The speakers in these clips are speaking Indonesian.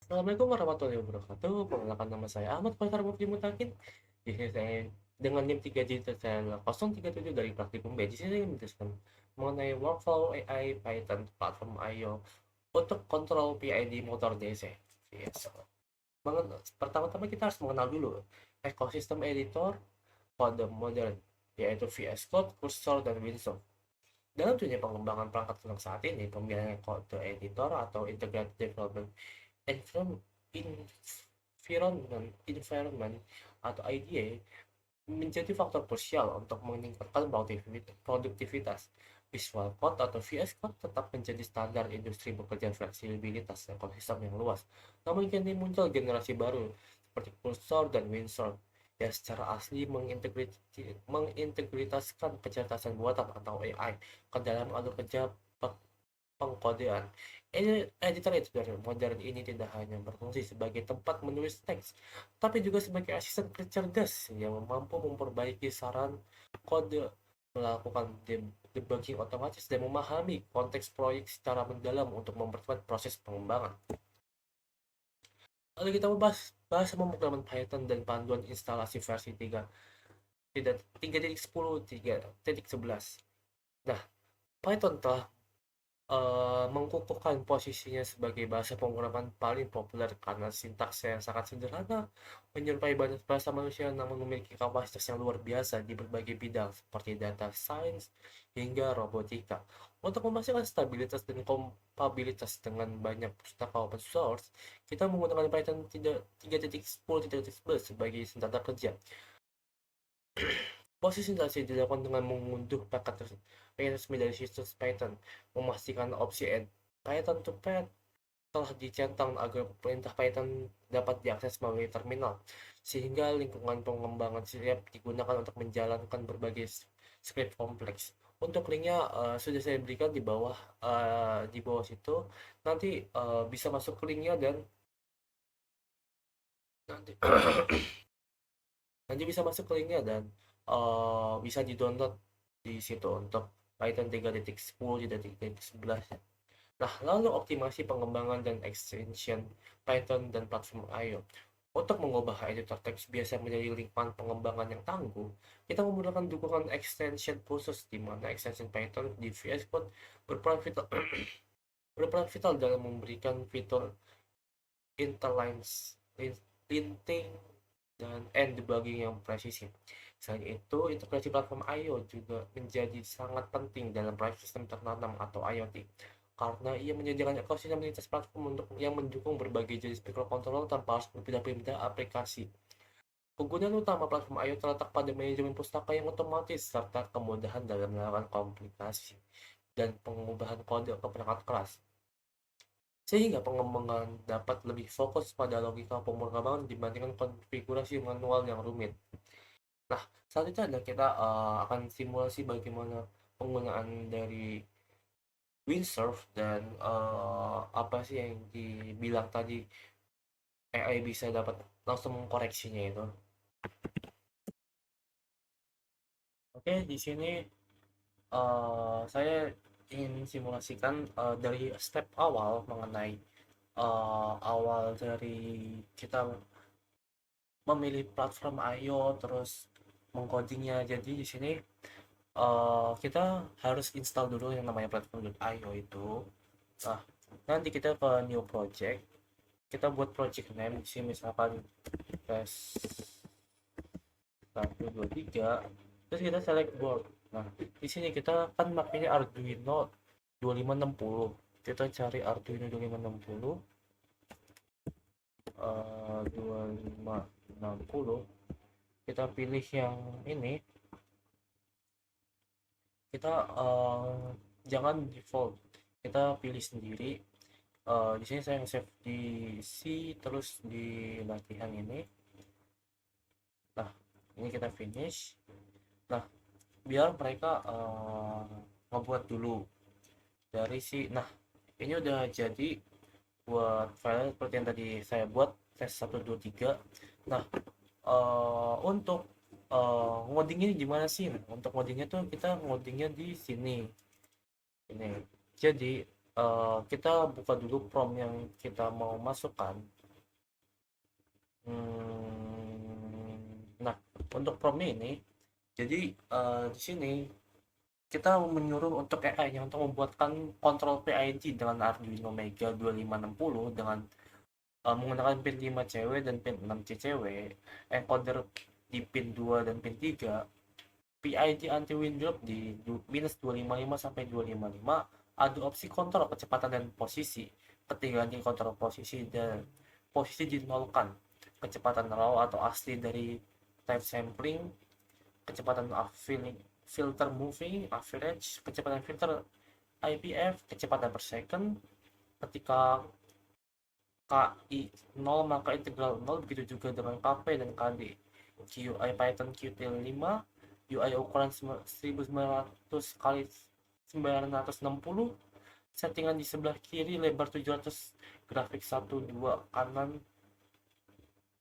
Assalamualaikum warahmatullahi wabarakatuh. Perkenalkan, nama saya Ahmad Faisal Mufti Mutakin. Di sini saya dengan NIM 3 juta saya 037 dari Praktikum B. Di sini saya menjelaskan mengenai workflow AI Python platform I/O untuk kontrol PID motor DC. Yes. Pertama-tama kita harus mengenal dulu ekosistem editor kode modern, yaitu VS Code, Cursor, dan Winsoft. Dalam dunia pengembangan perangkat lunak saat ini, pemilihan kode editor atau integrated development environment atau IDE menjadi faktor krusial untuk meningkatkan produktivitas. Visual Code atau VS Code tetap menjadi standar industri bekerja fleksibilitas ekosistem yang luas. Namun kini muncul generasi baru seperti Cursor dan Windsor yang secara asli mengintegritaskan kecerdasan buatan atau AI ke dalam alur kerja pengkodean. Editor-editor modern ini tidak hanya berfungsi sebagai tempat menulis teks, tapi juga sebagai asisten cerdas yang mampu memperbaiki saran kode, melakukan debugging otomatis, dan memahami konteks proyek secara mendalam untuk mempercepat proses pengembangan. Lalu kita bahas pemrograman Python dan panduan instalasi versi 3.10, 3.11. Nah, Python telah mengukuhkan posisinya sebagai bahasa pemrograman paling populer karena sintaksnya yang sangat sederhana, menyerupai banyak bahasa manusia namun memiliki kapasitas yang luar biasa di berbagai bidang seperti data science hingga robotika. Untuk memastikan stabilitas dan kompatibilitas dengan banyak pustaka open source, kita menggunakan Python 3.10, 3.11 sebagai standar kerja. Proses instalasi dilakukan dengan mengunduh paket resmi dari situs Python, memastikan opsi Add Python to Pad telah dicentang agar perintah Python dapat diakses melalui terminal, sehingga lingkungan pengembangan siap digunakan untuk menjalankan berbagai script kompleks. Untuk linknya sudah saya berikan di bawah situ. Nanti bisa masuk ke linknya dan nanti nanti bisa masuk ke linknya dan bisa di-download di situ untuk Python 3.10 3.11. Nah, lalu optimasi pengembangan dan extension Python dan platform I/O. Untuk mengubah editor teks biasa menjadi lingkungan pengembangan yang tangguh, kita menggunakan dukungan extension khusus di mana extension Python di VS Code berperan vital, berperan vital dalam memberikan fitur interlines, linting, dan end debugging yang presisi. Selain itu, integrasi platform I/O juga menjadi sangat penting dalam proyek sistem tertanam atau IoT, karena ia menyediakan ekosistem lintas platform untuk yang mendukung berbagai jenis microcontroller tanpa harus berpindah-pindah aplikasi. Kegunaan utama platform I/O terletak pada manajemen pustaka yang otomatis serta kemudahan dalam melakukan komplikasi dan pengubahan kode ke perangkat keras, sehingga pengembangan dapat lebih fokus pada logika pemrograman dibandingkan konfigurasi manual yang rumit. Nah, selanjutnya adalah kita akan simulasi bagaimana penggunaan dari windsurf dan apa sih yang dibilang tadi AI bisa dapat langsung mengkoreksinya itu. Oke, di sini saya ingin simulasikan dari step awal mengenai awal dari kita memilih platform I/O terus mengcodingnya. Jadi di sini kita harus install dulu yang namanya platform.io itu. Nah, nanti kita ke new project, kita buat project name di sini misalkan test 1 2 3, terus kita select board. Nah, di sini kita kan makanya Arduino 2560, kita cari Arduino 2560, 2560, kita pilih yang ini. Kita jangan default, kita pilih sendiri. Di sini saya save di C, terus di latihan ini. Nah, ini kita finish. Nah, biar mereka ngebuat dulu dari si. Nah, ini udah jadi buat file seperti yang tadi saya buat, tes 1 2 3. Nah, untuk ngodingnya gimana sih? Nah, untuk ngodingnya tuh kita ngodingnya di sini. Ini. Jadi kita buka dulu prompt yang kita mau masukkan. Nah, untuk prompt ini, jadi di sini kita menyuruh untuk AI-nya untuk membuatkan kontrol PID dengan Arduino Mega 2560 dengan menggunakan pin 5 CW dan pin 6 CCW, encoder di pin 2 dan pin 3, PID anti windrop di minus 255 sampai 255, ada opsi kontrol kecepatan dan posisi. Ketika di kontrol posisi dan posisi dinolkan, kecepatan raw atau asli dari type sampling, kecepatan filter moving average, kecepatan filter IPF, kecepatan per second. Ketika KI 0 maka integral 0, begitu juga dengan KP dan KD. QI Python Qtil 5, UI ukuran 1900 kali 960, settingan di sebelah kiri lebar 700, grafik 1 2 kanan,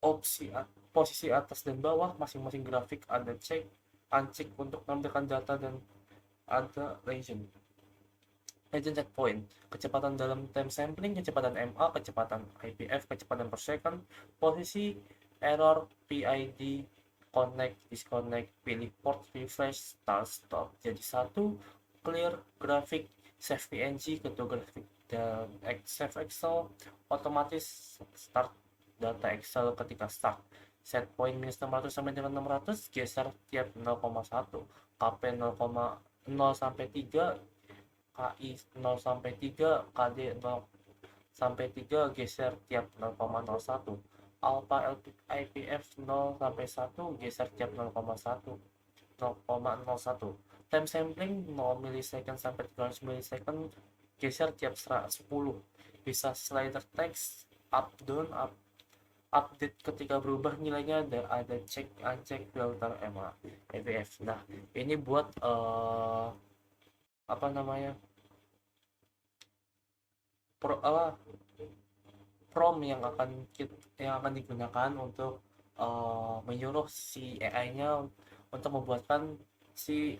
opsi posisi atas dan bawah masing-masing grafik ada check uncheck untuk menampilkan data, dan ada legend checkpoint, kecepatan dalam time sampling, kecepatan MA, kecepatan IPF, kecepatan per second, posisi, error, PID, connect, disconnect, pilih port, refresh, start, stop. Jadi satu, clear, grafik, save PNG, ketua grafik, dan save Excel, otomatis start data Excel ketika start. Set point minus 600 sampai dengan 600, geser tiap 0,1, KP 0,0 sampai 3, KI 0 sampai 3, KD 0 sampai 3, geser tiap 0,01. Alpha IPF 0 sampai 1, geser tiap 0,1, 0,01. Time sampling 0 milisecond sampai 300 milisecond, geser tiap 10. Bisa slider text, up, down, update ketika berubah nilainya, ada check, uncheck, filter, MA, EVF. Nah, ini buat apa namanya? Apa prompt yang akan digunakan untuk menyuruh si AI-nya untuk membuatkan si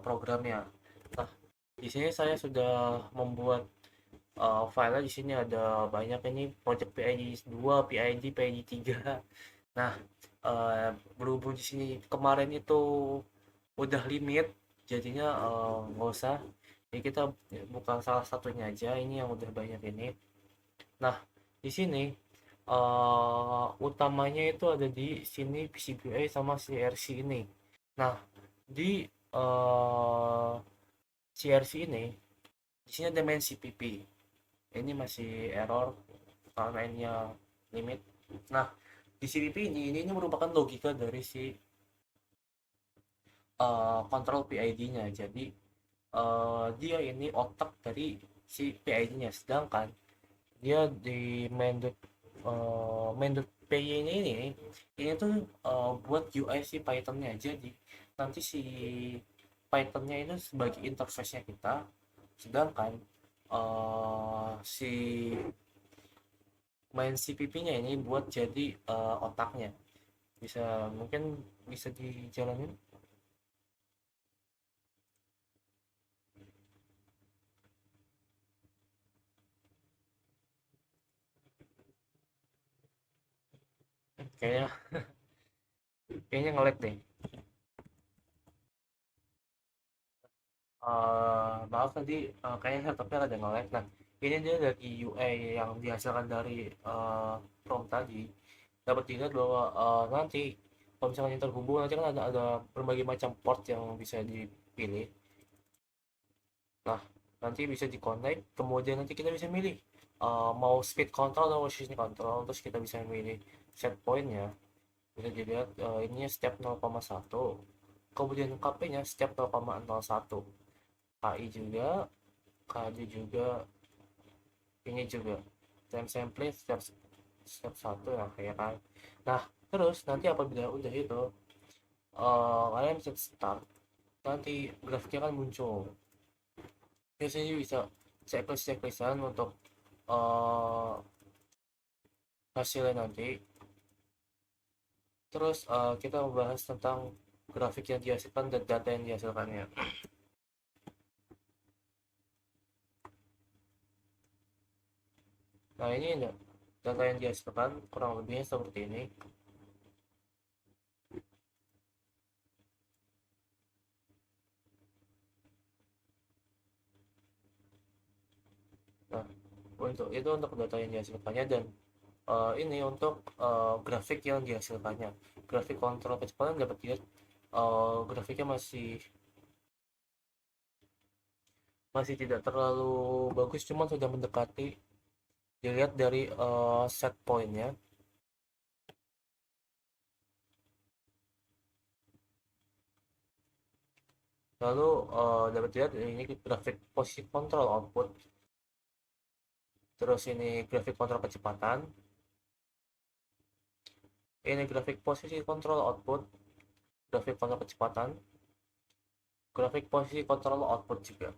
programnya. Nah, di sini saya sudah membuat file. Di sini ada banyak, ini project PID 2, PID 3. Nah, berhubung di sini kemarin itu udah limit, jadinya nggak usah. Jadi kita buka salah satunya aja, ini yang udah banyak ini. Nah, di sini utamanya itu ada di sini PCBA sama CRC ini. Nah, di CRC ini, di sini ada main CPP. Ini masih error karena ini limit. Nah, di CPP ini merupakan logika dari si kontrol PID-nya. Jadi dia ini otak dari si PID-nya, sedangkan dia di main.py ini tuh buat UI si Python-nya. Jadi nanti si Python-nya itu sebagai interface-nya kita, sedangkan si main CPP-nya ini buat jadi otaknya. Mungkin bisa dijalanin. Kayaknya kayaknya nge-lag deh. Maaf tadi, kayaknya laptopnya ada nge-lag. Nah, ini dia dari UI yang dihasilkan dari prompt tadi. Dapat dilihat bahwa nanti kalau misalkan yang terhubung, nanti kan ada berbagai macam port yang bisa dipilih. Nah, nanti bisa di-connect, kemudian nanti kita bisa milih mau speed control atau position control, terus kita bisa milih set point-nya. Bisa dilihat ininya step 0,1, kemudian KP-nya step 0,01, KI juga, KD juga, ini juga time sampling step step 1 ya, kayak kan. Nah, terus nanti apabila udah itu kalian bisa start, nanti grafiknya kan muncul. Biasanya bisa checklist-checklistan untuk uh, hasilnya nanti. Terus kita membahas tentang grafik yang dihasilkan dan data yang dihasilkannya. Nah, ini enggak. Data yang dihasilkan kurang lebihnya seperti ini. Nah, untuk data yang dihasilkannya, dan ini untuk grafik yang dihasilkannya. Grafik kontrol kecepatan dapat dilihat, grafiknya masih tidak terlalu bagus, cuman sudah mendekati. Dilihat dari set pointnya. Lalu dapat dilihat ini grafik posisi kontrol output. Terus ini grafik kontrol kecepatan. Ini grafik posisi kontrol output, grafik kontrol kecepatan, grafik posisi kontrol output juga.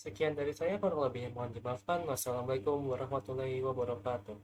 Sekian dari saya, kurang lebihnya mohon dimaafkan. Wassalamualaikum warahmatullahi wabarakatuh.